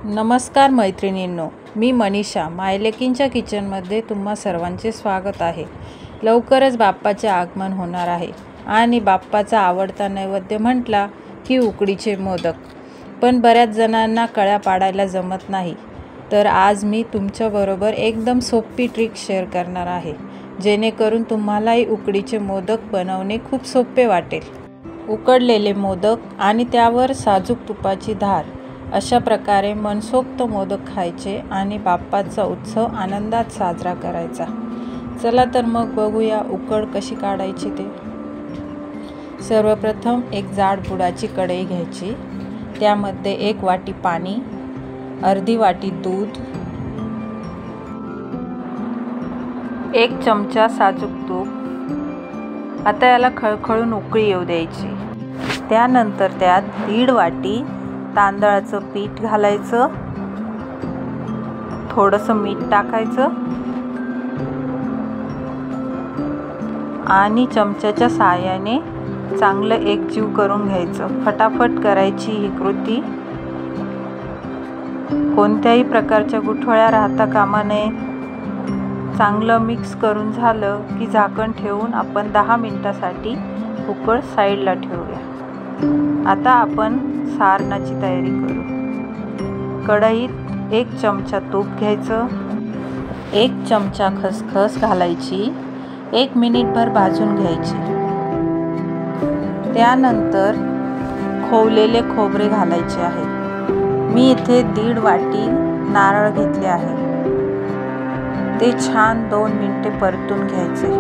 नमस्कार मैत्रिणींनो, मी मनीषा मायलेकींच्या किचनमध्ये तुम्हा सर्वांचे स्वागत आहे। लवकरच बाप्पाचे आगमन होणार आहे आणि बाप्पाचा आवडता नैवेद्य म्हटला की उकडीचे मोदक। पण बऱ्याच जणांना कळ्या पाडायला जमत नाही, तर आज मी तुमच्याबरोबर एकदम सोपी ट्रिक शेअर करणार आहे, जेणेकरून तुम्हालाही उकडीचे मोदक बनवणे खूप सोपे वाटेल। उकडलेले मोदक आणि त्यावर साजूक तुपाची धार अशा प्रकारे मनसोक्त मोदक खायचे आणि बाप्पाचा उत्सव आनंदात साजरा करायचा। चला तर मग बघूया उकड कशी काढायची ते। सर्वप्रथम एक जाड बुडाची कढई घ्यायची, त्यामध्ये 1 वाटी पाणी, अर्धी वाटी दूध, 1 चमचा साजूक तूप। आता याला खळखळून उकळी येऊ द्यायची। त्यानंतर त्यात 1.5 वाटी तांदळाचं पीठ घालायचं, थोडंसं मीठ टाकायचं आणि चमच्याच्या साहाय्याने चांगलं एकजीव करून घ्यायचं। फटाफट करायची ही कृती, कोणत्याही प्रकारच्या गुठळ्या राहता कामा नये। चांगलं मिक्स करून झालं की झाकण ठेवून आपण 10 मिनिटासाठी उकड साईडला ठेवूया। आता आपण सारणाची तयारी करू। कढईत 1 चमचा तूप घ्यायचं, 1 चमचा खसखस घालायची, 1 मिनिटभर भाजून घ्यायची। त्यानंतर खोवलेले खोबरे घालायचे आहे। मी इथे 1.5 वाटी नारळ घेतले आहे। ते छान 2 मिनिटे परतून घ्यायचे,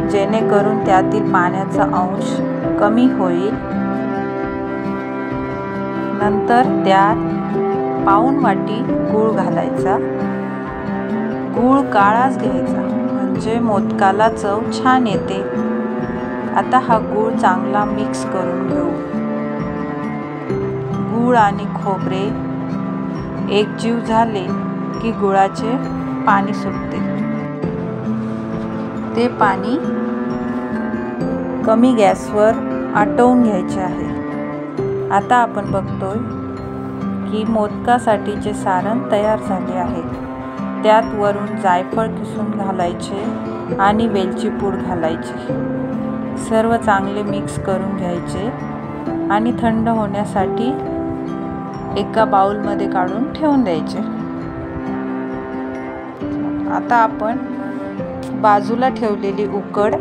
जेणेकरून त्यातील पाण्याचा अंश कमी होईल। नंतर त्यात 1/2 वाटी गूळ घालायचा। गूळ काळाच घ्यायचा, म्हणजे मोदकाला चव छान येते। आता हा गूळ चांगला मिक्स करून घेऊ। गूळ आणि खोबरे एकजीव झाले की गुळाचे पाणी सुटते। ते पाणी कमी गॅसवर आटवून घ्यायचे आहे। आता आपण बघतोय की मोदकासाठीचे सारण तयार झाले आहे। त्यात वरून जायफळ किसून घालायचे आणि वेलची पूड घालायची। सर्व चांगले मिक्स करून घ्यायचे आणि थंड होण्यासाठी एका बाउलमध्ये काढून ठेवून द्यायचे। आता आपण बाजूला ठेवलेली उकड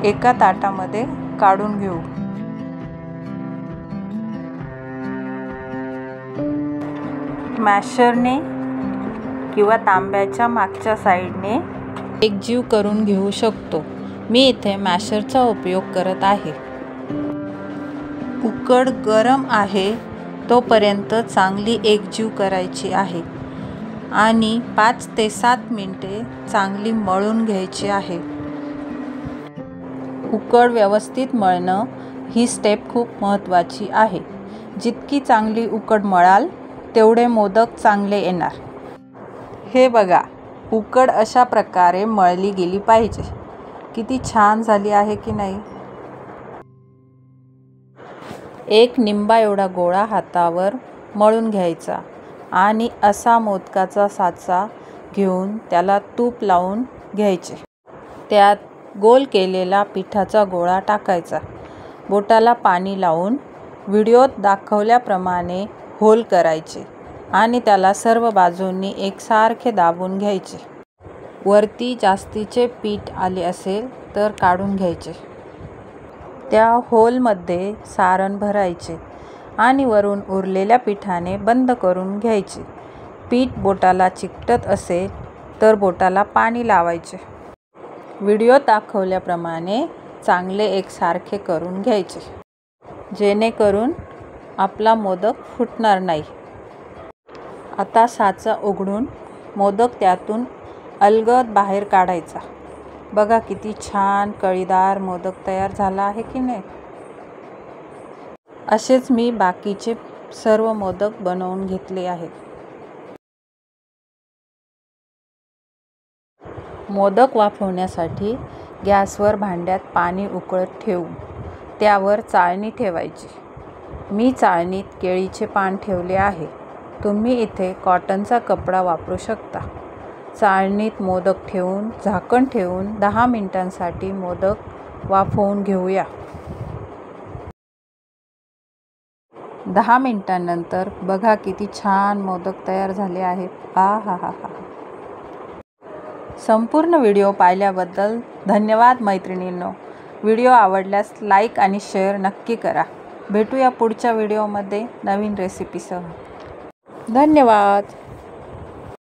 एका ताटामध्ये काढून घेऊ। मॅशरने किंवा तांब्याच्या मागच्या साईडने एकजीव करून घेऊ शकतो। मी इथे मॅशरचा उपयोग करत आहे। उकड गरम आहे तोपर्यंत चांगली एकजीव करायची आहे आणि 5 ते 7 मिनिटे चांगली मळून घ्यायची आहे। उकड व्यवस्थित मळणं ही स्टेप खूप महत्त्वाची आहे। जितकी चांगली उकड मळाल तेवढे मोदक चांगले येणार। हे बघा, उकड अशा प्रकारे मळली गेली पाहिजे। किती छान झाली आहे की नाही। 1 निंबा एवढा गोळा हातावर मळून घ्यायचा आणि असा मोदकाचा साचा घेऊन त्याला तूप लावून घ्यायचे। त्यात गोल केलेला पिठाचा गोळा टाकायचा। बोटाला पाणी लावून व्हिडिओत दाखवल्याप्रमाणे होल करायचे आणि त्याला सर्व बाजूंनी एकसारखे दाबून घ्यायचे। वरती जास्तीचे पीठ आले असेल तर काढून घ्यायचे। त्या होलमध्ये सारण भरायचे आणि वरून उरलेल्या पिठाने बंद करून घ्यायचे। पीठ बोटाला चिकटत असेल तर बोटाला पाणी लावायचे। व्हिडिओत दाखवल्याप्रमाणे चांगले एकसारखे करून घ्यायचे, जेणेकरून आपला मोदक फुटणार नाही। आता साचा उघडून मोदक त्यातून अलगद बाहेर काढायचा। बघा किती छान कळीदार मोदक तयार झाला आहे की नाही। असेच मी बाकीचे सर्व मोदक बनवून घेतले आहेत। मोदक वाफवण्यासाठी गॅसवर भांड्यात पाणी उकळत ठेवून त्यावर चाळणी ठेवायची। मी चाळणीत केळीचे पान ठेवले आहे। तुम्ही इथे कॉटनचा कपडा वापरू शकता। चाळणीत मोदक ठेवून झाकण ठेवून 10 मिनिटांसाठी मोदक वाफवून घेऊया। 10 मिनिटांनंतर बघा किती छान मोदक तयार झाले आहेत। आहाहा! संपूर्ण व्हिडिओ पाहिल्याबद्दल धन्यवाद मैत्रिणींनो। व्हिडिओ आवडल्यास लाईक आणि शेअर नक्की करा। भेटूया पुढच्या व्हिडिओमध्ये नवीन रेसिपीसह। धन्यवाद।